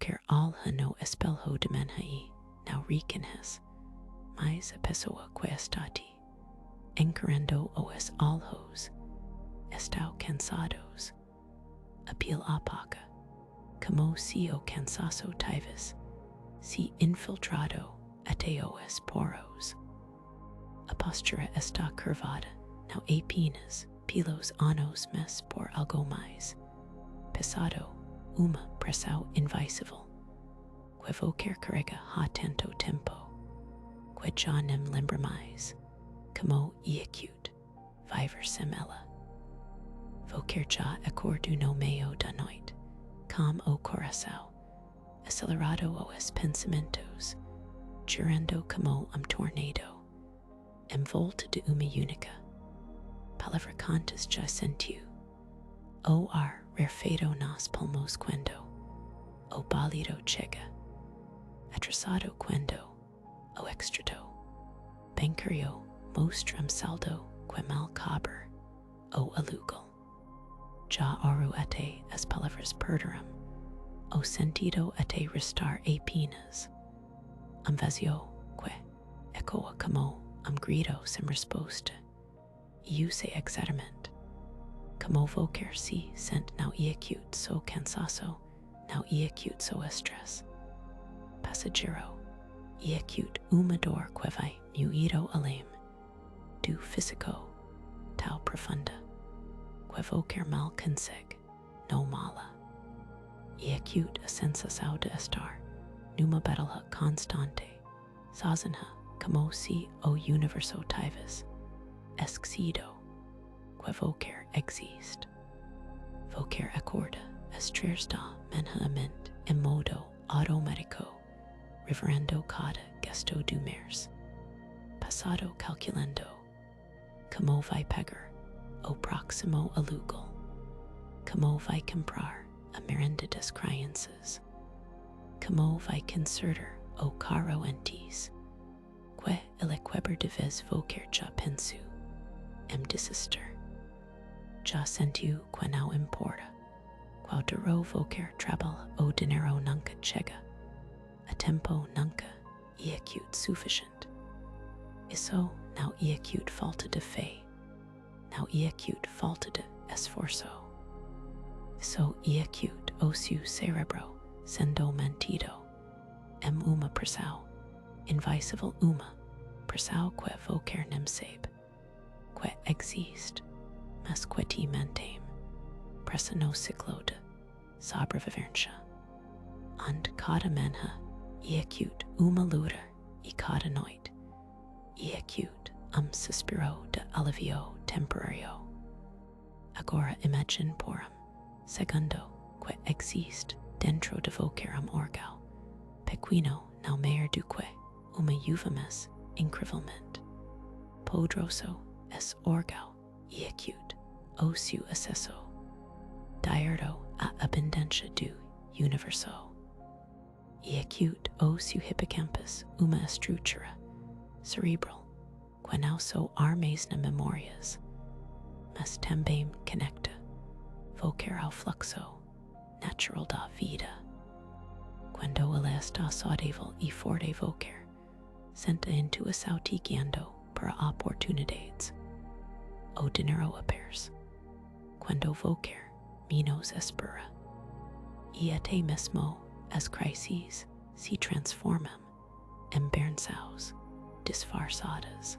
vocer alha no espelho de menhai, now reconhes, mais a pessoa que estati, encarando os alhos, estão cansados, appeal apaca, como se o cansaço tivesse se infiltrado até os poros. A postura está curvada, now apenas pelos anos mes por algo mais pesado, uma pressão invisível, que vocer carrega há tanto tempo, que já nem lembra mais, como acute, viver sem ela. Vocer já acordo no meio da noite, com o coração acelerado os pensamentos, girando como tornado, envolta de uma única palavra cantas já sentiu, o ar rarefeito nas pulmos quando o balido chega, atrasado quando o extrato, bencurio mostram saldo que mal caber o alugal. Já oro até as palavras perderam o sentido até restar apenas vazio que ecoa como grito sem resposta, e use exatamente como vocer se sente não acute so cansaço, não acute so estresse. Passageiro, acute uma dor que vai muito além do físico, tal profunda, que vocer mal consegue, não mala. Acute a sensação de estar numa batalha constante, sozinha como se o universo tivesse esquecido que vocer existe. Vocer acorda está mentalmente em modo automático, reverendo cada gesto do mês, passado calculando como vai pagar o próximo aluguel, como vai comprar a merenda das crianças, como vai consertar o carro antes, que ele quebra de vez vocer já pensou em desistir. Já sentiu que não importa qual durou vocer trabalha o dinheiro nunca chega, a tempo nunca acute suficiente. Isso não acute falta de fé, não acute falta de esforço. Isso acute o seu cérebro sendo mantido em uma pressão invisível, uma pressão que vocer nem sabe que existe, mas que te mantém pressa no ciclo de sobrevivência, onde cada manhã acute uma luta e cada noite acute suspiro de alivio temporário. Agora imagine por segundo que existe dentro de vocer órgão pequeno não maior do que uma uva mas incrivelmente poderoso es órgão acute o seu acesso direto à abundância do universo. Acute o seu hippocampus uma estrutura cerebral que não só armazena memórias, mas também conecta vocer ao fluxo natural da vida. Quando ele está saudável e forte vocer, senta intuição te guiando para oportunidades. O dinheiro aparece quando vocer menos espera, e até mesmo as crises se transformam em bênçãos disfarçadas.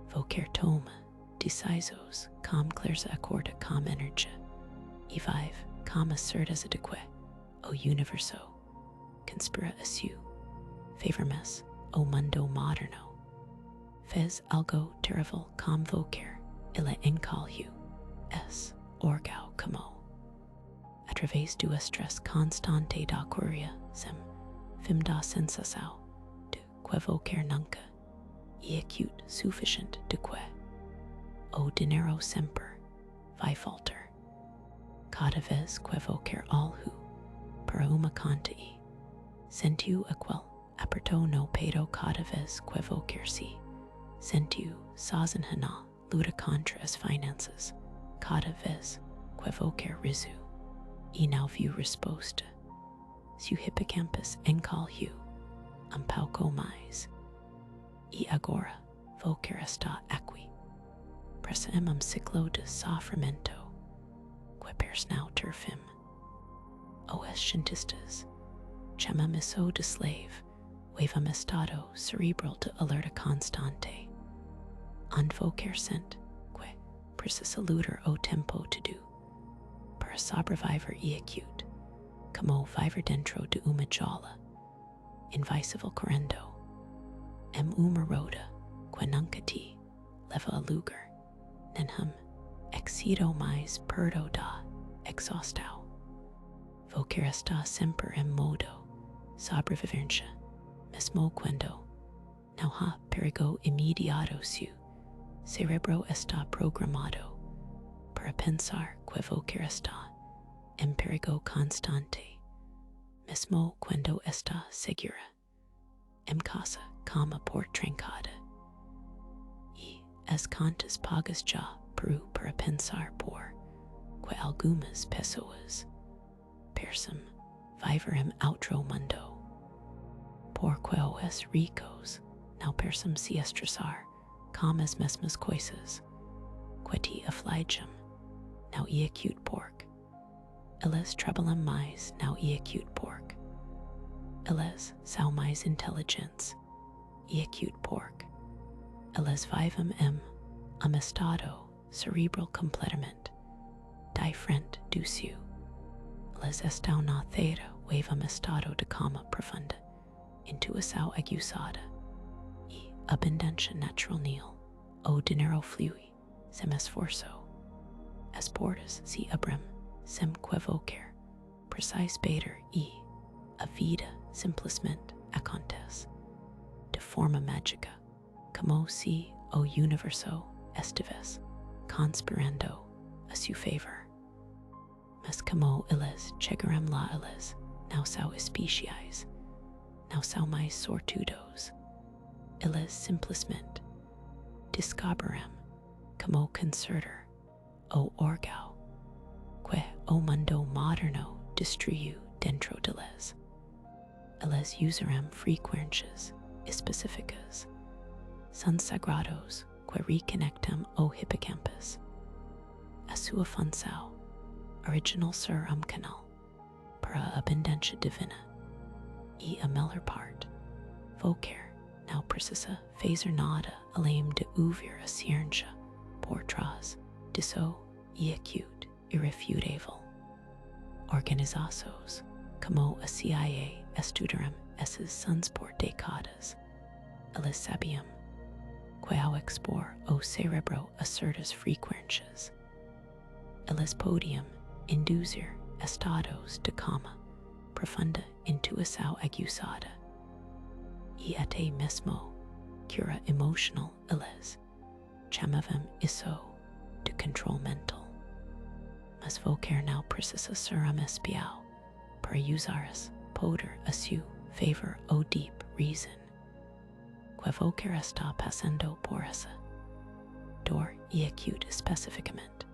Vocer toma decisões com clareza, acorda com energia e vive com a certeza de que o universo conspira a seu favor, mas o mundo moderno fez algo terrível com vocer. Ele encolheu es órgão como através do estresse constante da correria sem fim da sensação de que vocer nunca acute suficiente, de que o dinheiro sempre vai faltar. Cada vez que vocer algo para uma conta e sentiu aquele aperto no peito, cada vez que vocer se sentiu sozinho na luta contra as finanças, cada vez que vocer risu e não viu resposta, su hippocampus encall hu, pauco mais, e agora vocer esta aqui, pressa ciclo de sofrimento, que persnau turfim, os cientistas, chama miso de slave, wavam estado cerebral de alerta constante, vocer sent, que precisa lutar o tempo todo, para sobreviver e acute, como viver dentro de uma jaula, invisível correndo, uma roda, que nunca te leva a lugar, nenhum exido mais perdo da exaustão. Vocer está sempre em modo sobrevivência, mesmo quando não há perigo imediato su cerebro está programado para pensar que vocer está em perigo constante, mesmo quando está segura, em casa cama por trancada. E as contas pagas já para pensar por que algumas pessoas persam viver em outro mundo, por que os ricos não persam se estressar com as mesmas coisas que te afligem, não e acute pork. Eles trabalham mais, não e acute pork. Eles são mais inteligentes e acute pork. Eles vivem em estado cerebral completamente diferente do seu. Eles estão na terra wavam estado de cama profunda, intuição aguçada e abundância natural nil, o dinheiro flui sem esforço. As portas se abrem sem que vocer, precise beber e a vida simplesmente acontece de forma mágica, como se o universo estivesse conspirando a seu favor. Mas como eles chegarão lá, eles não são especiais, não são mais sortudos. Eles simplesmente descobrirão como consertar o órgão que o mundo moderno destruiu dentro deles. Eles usarão frequências específicas, são sagrados que reconectam o hippocampus. A sua função original ser canal para a abundância divina e a melhor parte, vocer não precisa fazer nada além de ouvir a ciência por trás disso e acute irrefutável. Organizações como a CIA estudaram essas sons por décadas. Eles sabiam que ao expor o cerebro a certas frequências, eles podiam induzir estados de cama profunda intuição aguçada e até mesmo cura emocional. Eles chamavam isso de control mental. Mas vocer não precisa ser espião para usar-se poder a seu favor ou deep reason que vocer está passando por essa dor e acute especificamente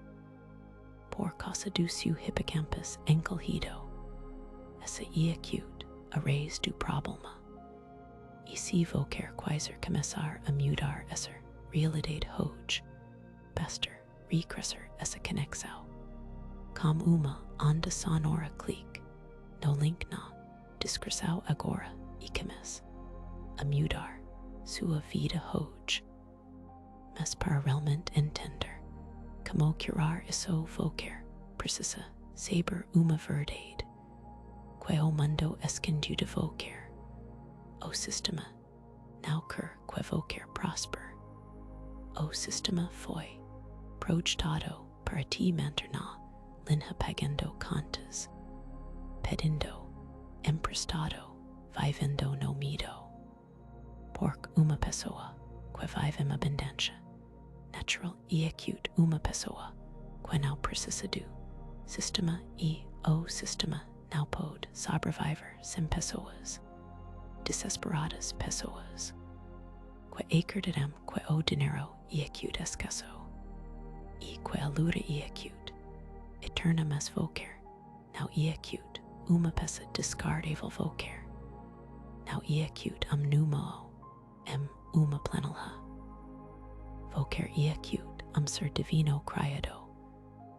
por causa do seu hippocampus encolhido. Essa e acute a raiz do problema. E se vocer quiser começar a mudar essa realidade hoje, basta recrescer essa conexão como uma onda sonora clique no link na descrição agora e comece a mudar sua vida hoje. Mas para realmente entender como curar isso, vocer precisa saber uma verdade que o mundo escondiu de vocer. O sistema não quer que vocer prosper. O sistema foi projetado para te manter na linha pagando contas, pedindo emprestado, vivendo no medo. Porque uma pessoa que vive em abundância natural e acute, uma pessoa que não precisa do sistema e o sistema não pode sobreviver sem pessoas desesperadas, pessoas que acreditam que o dinheiro e acute escasso e que a luta e acute eterna, mas vocer não e acute uma pesa discard evil vocer. Now acute numao, uma plenilha. Vocer acute ser divino criado,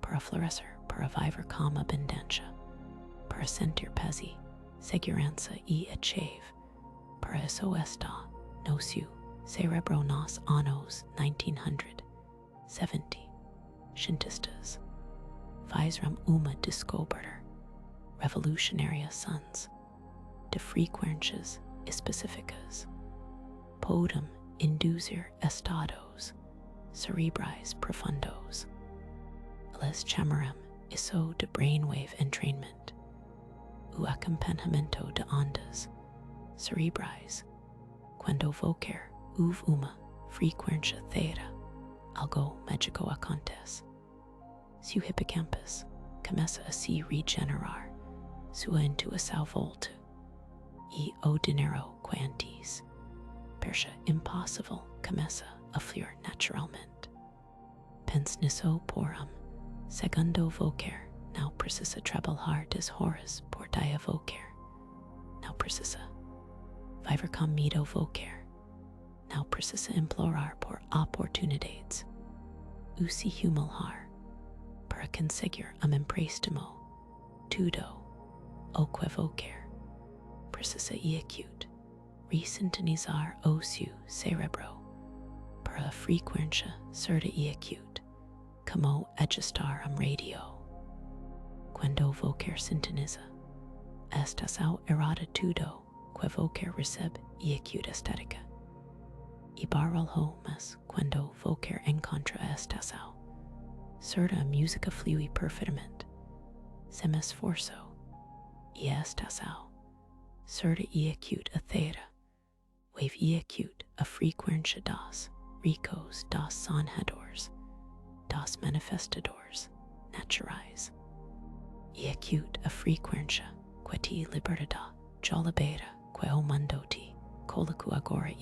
para florescer, para viver calma abundancia, para sentir pezi, segurança achave, para eso esta, nociu, cerebro nos anos 1970, scientistas, Visram uma descoberta, revolutionaria sons, de frequências específicas, podem induzir estados cerebrais profundos. Les chamarem isso de brainwave entrainment, o acompanhamento de ondas cerebrais, quando vocer uma frequência theta, algo mágico acontece. Se o hippocampus começa a se regenerar, sua intuição volta, e o dinheiro que antes parecia impossível começa a fluir naturalmente. Pense nisso por segundo vocer, não precisa trabalhar des horas por dia vocer, não precisa viver com medo vocer, não precisa implorar por oportunidades, se humilhar para conseguir empréstimo, tudo o que vocer, precisa acute resintonizar o seu cerebro para a frequência certa acute, como ajustar radio. Quando vocer sintoniza, a estação errada tudo que vocer recebe acute estética. E baralho mas quando vocer encontra a estação, certa música flui perfeitamente, sem esforço, e a estação, certa acute a theta, wave acute a frequência dos ricos dos sonhadores, dos manifestadores naturais, e acute a frequência que te liberta jolabera que o mundo te coloca agora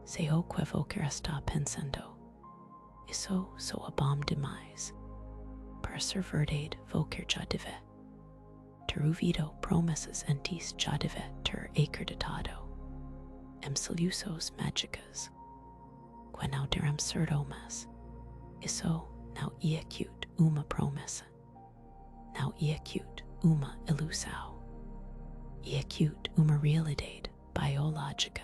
se o que vocer está pensando, isso soa bom demais, para ser verdade vocer já deve ter ouvido promessas antes já deve ter acreditado soluções mágicas, que não terão certo mas, isso não acute uma promessa, não acute uma ilusão, acute uma realidade biológica,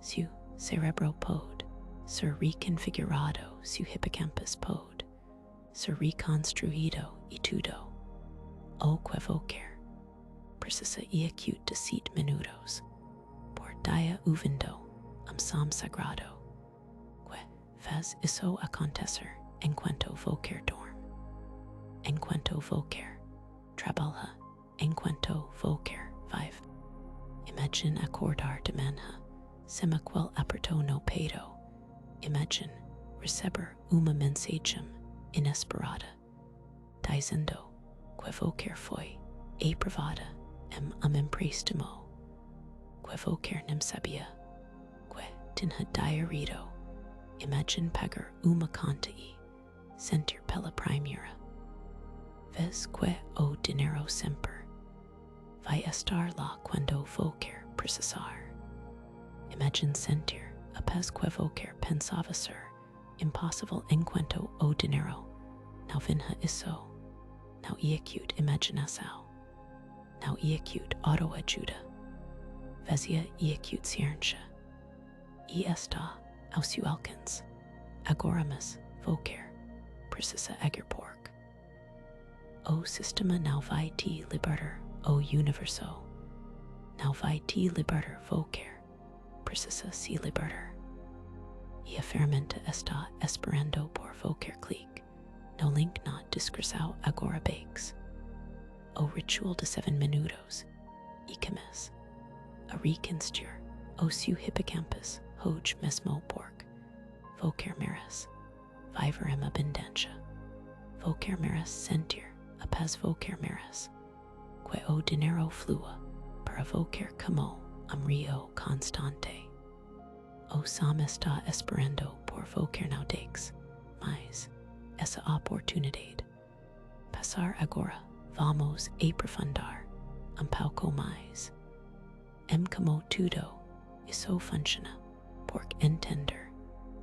se o cerebro pode ser reconfigurado, se o hippocampus pode ser reconstruído e tudo o que vocer precisa acute de 7 minutos por dia ouvindo som sagrado, que faz isso acontecer enquanto vocer dorme, enquanto vocer trabalha, enquanto vocer vive. Imagine acordar de manhã, sem a qual apertou no peito. Imagine receber uma mensagem inesperada, dizendo que vocer foi aprovada empréstimo, que vocer não sabia, que tinha diarido. Imagine pagar uma conta e sentir pela primeira vez que o dinheiro sempre vai estar lá quando vocer precisar. Imagine sentir a paz que vocer pensava ser impossível enquanto o dinheiro não vinha isso, não acute imaginação, não acute autoajuda, fazia acute ciência, e está ao seu alcance. Agora mas vocer precisa agir porque o sistema não vai te libertar, o universo não vai te libertar, vocer precisa se libertar. E a ferramenta está esperando por vocer clique no link na descrição agora bakes. O ritual de 7 minutos e começa a reconstruir o seu hippocampus hoje mesmo porque vocer merece viver em abundância, vocer merece sentir a paz, vocer merece que o dinheiro flua para vocer como rio constante. O som está esperando por vocer não deixe mais essa oportunidade passar agora. Vamos aprofundar Pauco mais. Como tudo isso funciona, porque entender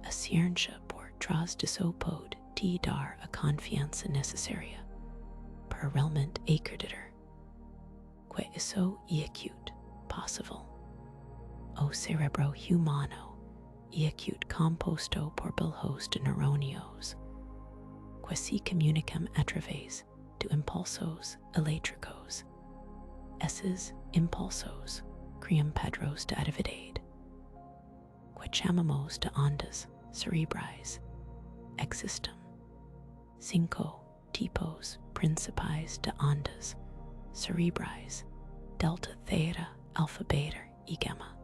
a ciência por trás disso pode te dar a confiança necessária para realmente acreditar que isso é acute possível. O cerebro humano é acute composto por bilhões de neurônios que se comunicam através de impulsos elétricos. Esses impulsos criam padrões de atividade que chamamos de ondas cerebrais. Existem 5 tipos principais de ondas cerebrais: delta, theta, alfa, beta e gama.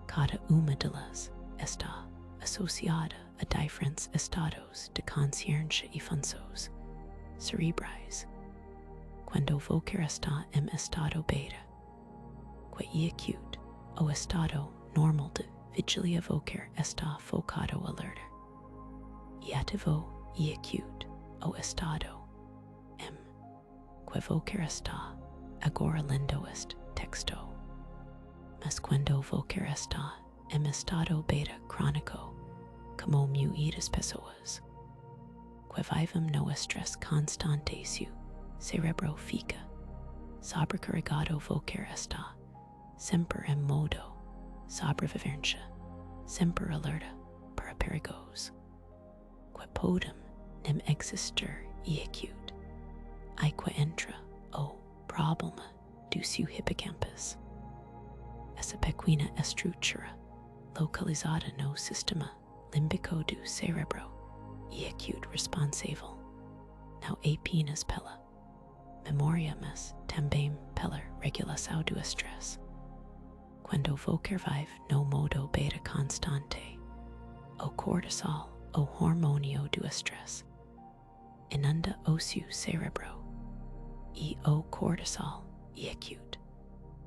Cada uma delas está associada a diferentes estados de consciência e funções cerebrais. Quando você está em estado beta, que é acute, o estado normal de vigília, você está focado alerta. E ativo e acute, o estado M, que você está agora lendo este texto. Mas quando você está em estado beta crônico, como muitas pessoas, que vivem no estresse constante, seu cerebro fica sobrecarregado. Você está sempre em modo sobrevivência, sempre alerta para perigos que podem nem existir e acute. Aí que entra o problema do seu hippocampus. Essa pequena estrutura localizada no sistema límbico do cérebro é acute responsável não apenas pela memória, mas também pela regulação do estresse. Quando você vive no modo beta constante, o cortisol, o hormônio do estresse, inunda o seu cérebro, e o cortisol é acute,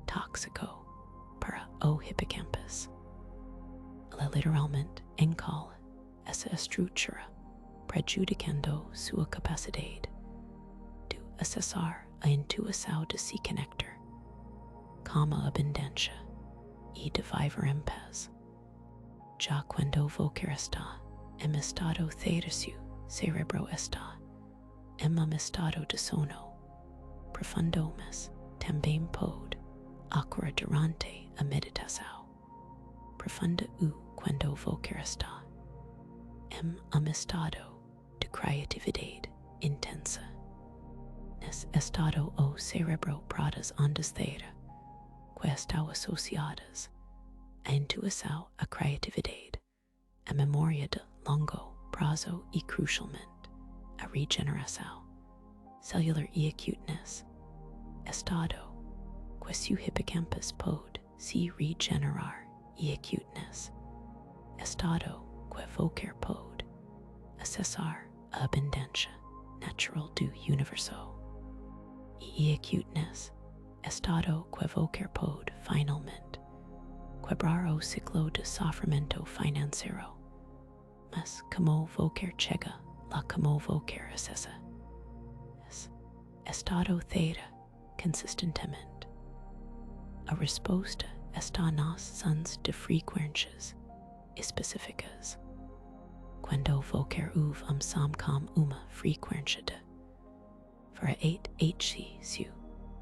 tóxico para o hippocampus. Ela literalmente encola essa estrutura, prejudicando sua capacidade de acessar a intuição de se conectar com a abundância e de viver em paz. Já quando você está em estado theta, seu cérebro está em um estado de sono profundo, mas também pode ocorrer durante a meditação profunda quando você está em um estado de criatividade intensa. Nesse estado, o cérebro produz ondas theta que estão associadas à intuição, à criatividade, à memória de longo prazo e, crucialmente, à regeneração celular e acuteness. Estado que seu hippocampus pode se regenerar e acuteness. Estado que você pode acessar a abundância natural do universo. E acuteness, estado que você pode finalmente quebrar o ciclo de sofrimento financeiro. Mas como você chega lá, como você acessa esse estado theta consistentemente? A resposta está nas sons de frequências específicas. Quando você ouve som com uma frequência de para 8 Hz, seu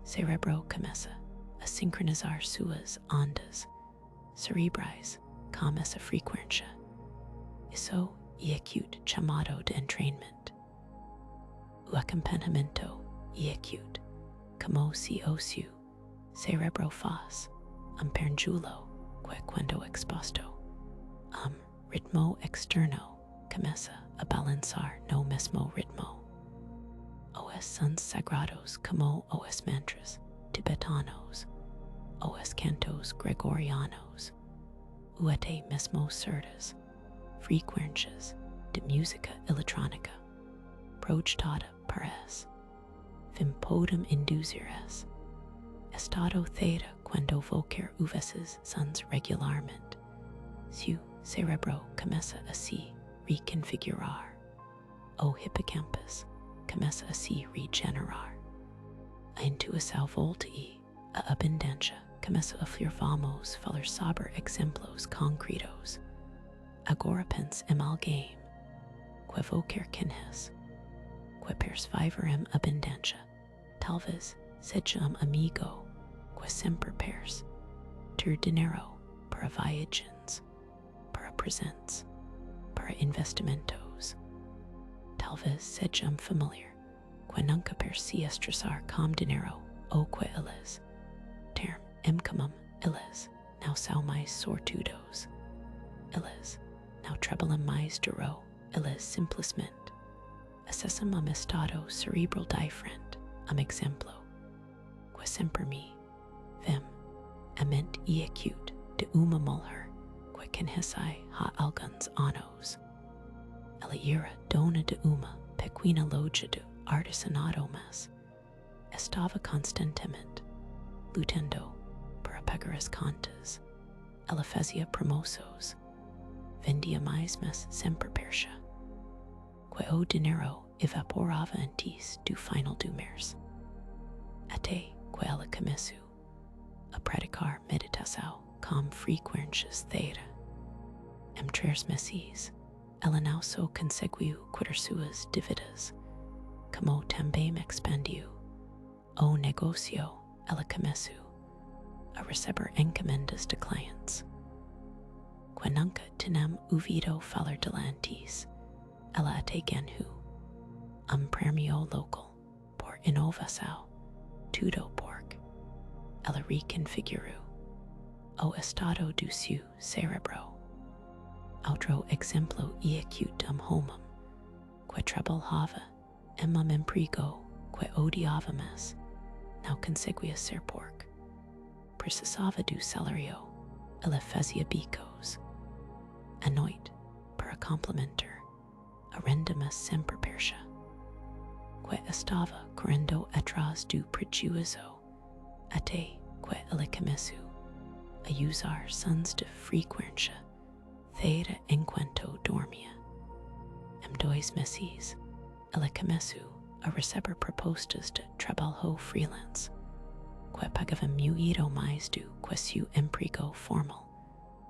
cérebro começa a sincronizar suas ondas cerebrais com essa frequência. Isso é acute, chamado de entrainment. O acompanhamento é acute, como se o seu cérebro faz pendúlo que, quando exposto ritmo externo, começa a balançar no mesmo ritmo. Os sons sagrados, como os mantras tibetanos, os cantos gregorianos, ou até mesmo certas frequências de música eletrônica projetada para esse fim, podem induzir esse estado theta. Quando você ouve esses sons regularmente, seu cérebro começa a se reconfigurar, o hippocampus começa a se regenerar, a intuição volta e a abundancia, começa a vamos falar sobre exemplos concretos. Agora pense amalgame, que voquer quinhes, que persviverem abundancia, talvez sejam amigo, que sempre pers, ter dinheiro para viagens, para presentes, para investimentos. Talvez sejam familiar, que nunca persi estressar com dinheiro, ou que eles, term incomum eles, não são mais sortudos. Eles não trabalham mais duro, eles simplesmente acessam estado cerebral diferente, exemplo, que sempre me vem a mente e acute de uma mulher que conhecei há alguns anos. Ela era dona de uma pequena loja de artesanato, mas estava constantemente lutando para pagar as contas. Ela fazia promoções, vendia mais, mas sempre perdia, que o dinheiro evaporava antes do final do mês. Até que ela começou a praticar meditação com frequências theta. Em 3 meses, ela não só conseguiu quitar suas dívidas, como também expandiu o negócio. Ela começou a receber encomendas de clientes que nunca tinham ouvido falar dela antes. Ela até ganhou prêmio local por inovação, tudo porque ela reconfigurou o estado do seu cérebro. Outro exemplo e acute homem que trabalhava em emprego que odiava, mas não conseguia ser porque precisava do salário. Ela fazia bicos à noite para complementar a renda, mas sempre perdia, que estava correndo atrás do prejuízo, até que ela começou a usar sons de frequência theta enquanto dormia. Em 2 meses, ela começou a receber propostas de trabalho freelance, que pagavam muito mais do que seu emprego formal.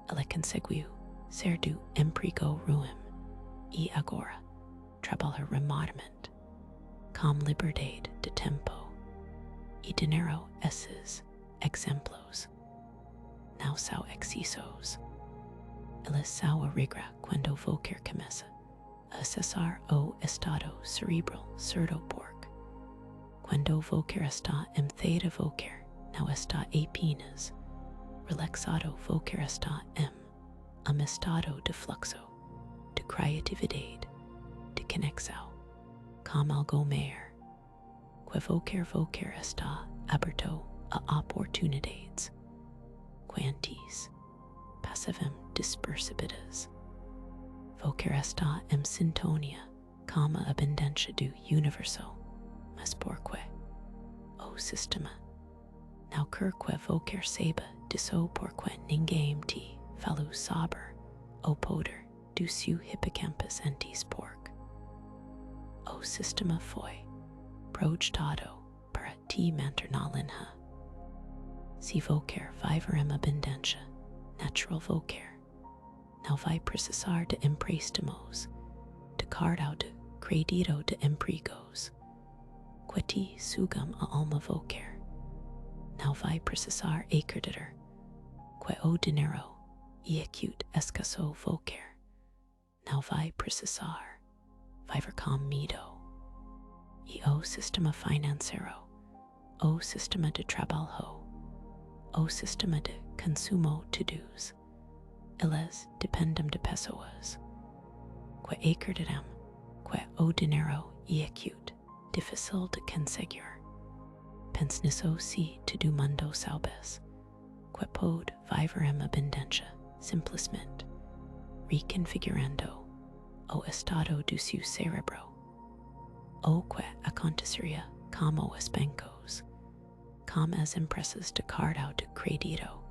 Ela conseguiu sair do emprego ruim e agora trabalha remotamente, com liberdade de tempo e dinheiro. Esses exemplos não são excessos. Eles são a regra quando voquer começa a acessar o estado cerebral certo, porque quando voquer está em theta, voquer não está apenas relaxado, voquer está em estado de fluxo, de criatividade, de conexão com algo maior, que voquer está aberto a oportunidades que antes passavam despercebidas. Voquer está em sintonia com a abundância do universo, mas porque o sistema não quer que voquer saiba disso, porque ninguém te falou sobre o poder do seu hippocampus antes, porque o sistema foi projetado para te manter na linha. Se voquer viver em abundância natural, voquer não vai precisar de empréstimos, de cartão de crédito, de empregos que te sugam a alma. Voquer não vai precisar acreditar que o dinheiro e acute escasso. Voquer não vai precisar viver com medo. E o sistema financeiro, o sistema de trabalho, o sistema de consumo, todos eles dependem de pessoas que acreditam que o dinheiro e acute difícil de conseguir. Pense nisso se todo mundo soubesse que pode viver em abundância simplesmente reconfigurando o estado do seu cérebro. O que aconteceria com os bancos, com as empresas de cartão de crédito,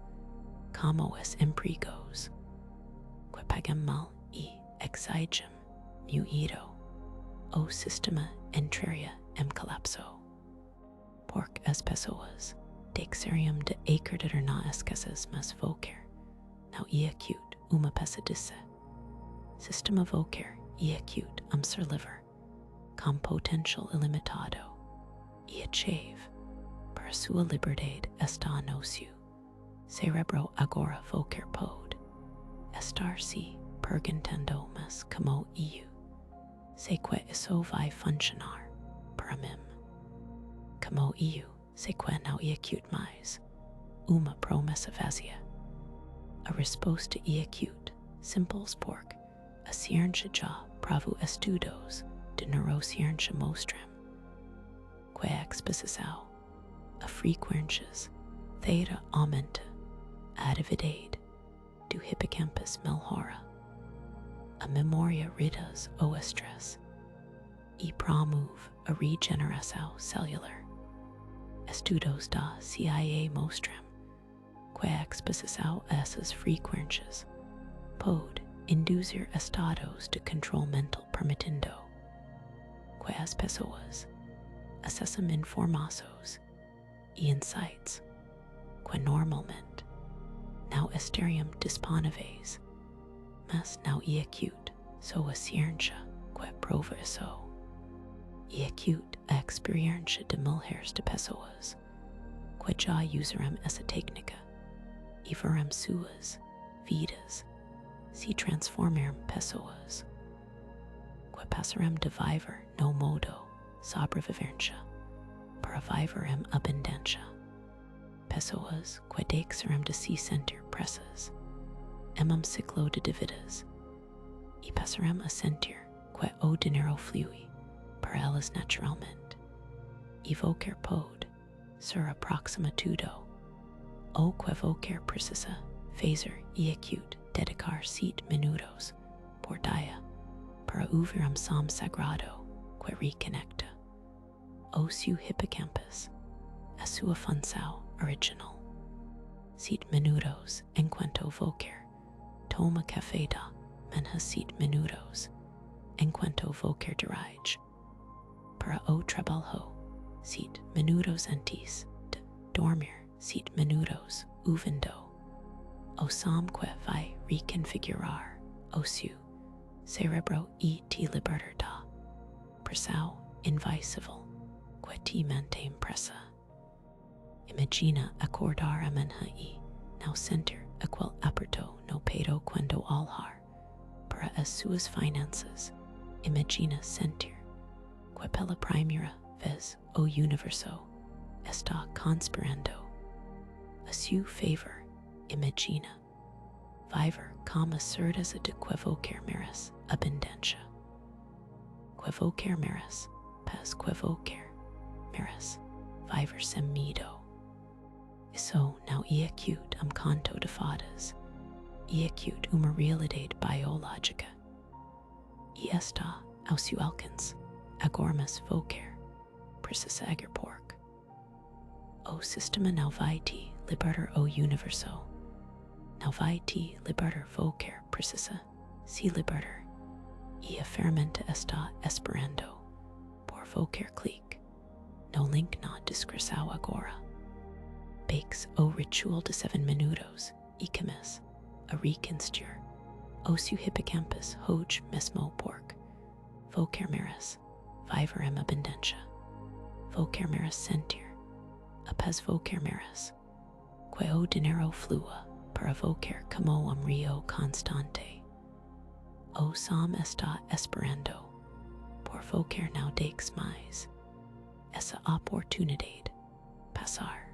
com os empregos que pagam mal e exigem muito. O sistema entraria em colapso, porque as pessoas dexerium de acerdater na escasses mas vocer, now acute uma pesadisse. System of vocer acute ser liver, com potential ilimitado, chave, para sua liberdade está nociu, cerebro agora vocer pod, estar si perguntando mas como seque isso vai funcionar para mim. Como seque não acute mais, uma promessa vazia. A resposta acute, simples porque a ciência já provou estudos de neurociência mostram que a exposição a frequências theta aumenta a atividade do hippocampus melhora, a memória reduz o estresse e promove a regeneração celular. Estudos da CIA mostram que a exposição a essas frequências pode induzir estados de controle mental permitindo que as pessoas acessem informações e insights que normalmente não estariam disponíveis, mas não acute só a ciência que prova isso. Acute a experiência de milhares de pessoas que já usaram essa técnica e verão suas vidas se transformar pessoas que passarão de viver no modo sobrevivência para viver em abundância. Pessoas que deixarão de se sentir presas em ciclo de dívidas e passarão a sentir que o dinheiro flui para elas naturalmente. E vocer pode ser aproximatudo ou que vocer precisa fazer acute dedicar 7 minutos por dia para ouvir som sagrado que reconecta o seu hippocampus a sua função original. 7 minutos enquanto vocer toma café da manhã, 7 minutos enquanto vocer dirige para o trabalho, 7 minutos antes de dormir, 7 minutos ouvindo o som que vai reconfigurar o seu cerebro e te libertar da pressão invisível que te mantém presa. Imagina acordar amanhã e não sentir aquele aperto no peito quando olhar para as suas finanças. Imagina sentir que pela primeira vez o universo está conspirando a seu favor. Imagina viver com a certeza de que vocer merece abundância, que vocer merece paz, que vocer merece viver sem medo. Isso não é acute conto de fadas, é acute uma realidade biológica e está ao seu alcance. Agora mas vocer precisa agir porque o sistema não vai te libertar o universo, não vai te libertar. Vocer precisa se libertar e a ferramenta está esperando por vocer. Clique no link na descrição agora. Bakes o ritual de 7 minutos e começa a reconstruir o seu hippocampus hoje mesmo porque vocer merece viver em abundância. Vocer merece sentir a paz. Vocer merece que o dinheiro flua para vocer como rio constante. O som está esperando por vocer. Não deixes mais essa oportunidade passar.